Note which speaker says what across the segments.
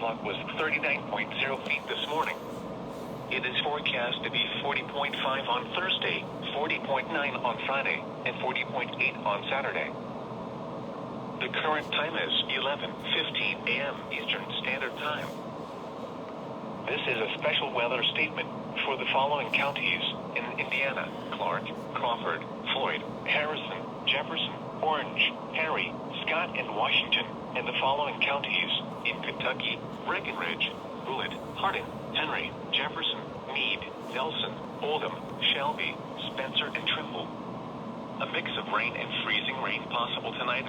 Speaker 1: clock was 39.0 feet this morning. It is forecast to be 40.5 on Thursday, 40.9 on Friday, and 40.8 on Saturday. The current time is 11:15 a.m. Eastern Standard Time. This is a special weather statement for the following counties in Indiana: Clark, Crawford, Floyd, Harrison, Jefferson, Orange, Henry, Scott, and Washington, and the following counties in Kentucky: Breckenridge, Bullitt, Hardin, Henry, Jefferson, Meade, Nelson, Oldham, Shelby, Spencer, and Trimble. A mix of rain and freezing rain possible tonight.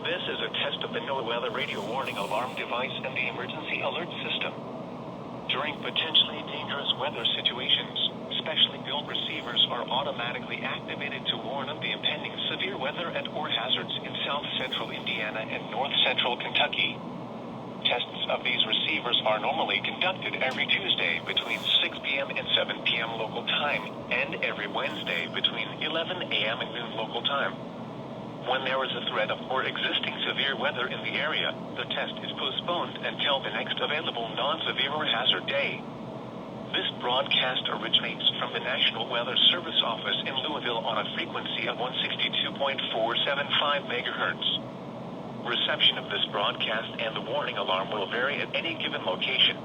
Speaker 1: This is a test of the NOAA radio warning alarm device and the emergency alert system. During potentially dangerous weather situations, specially built receivers are automatically activated to warn of the impending severe weather and/or hazards in south-central Indiana and north-central Kentucky. Tests of these receivers are normally conducted every Tuesday between 6 p.m. and 7 p.m. local time, and every Wednesday between 11 a.m. and noon local time. When there is a threat of or existing severe weather in the area, the test is postponed until the next available non-severe or hazard day. This broadcast originates from the National Weather Service office in Louisville on a frequency of 162.475 MHz. Reception of this broadcast and the warning alarm will vary at any given location.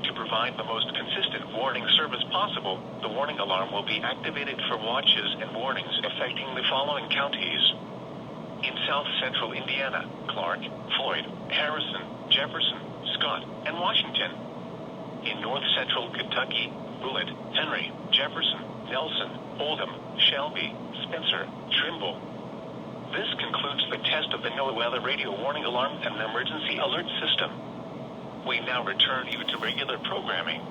Speaker 1: To provide the most consistent warning service possible, the warning alarm will be activated for watches and warnings affecting the following counties: in south-central Indiana: Clark, Floyd, Harrison, Jefferson, Scott, and Washington. In north-central Kentucky: Bullitt, Henry, Jefferson, Nelson, Oldham, Shelby, Spencer, Trimble. This concludes the test of the NOAA radio warning alarm and emergency alert system. We now return you to regular programming.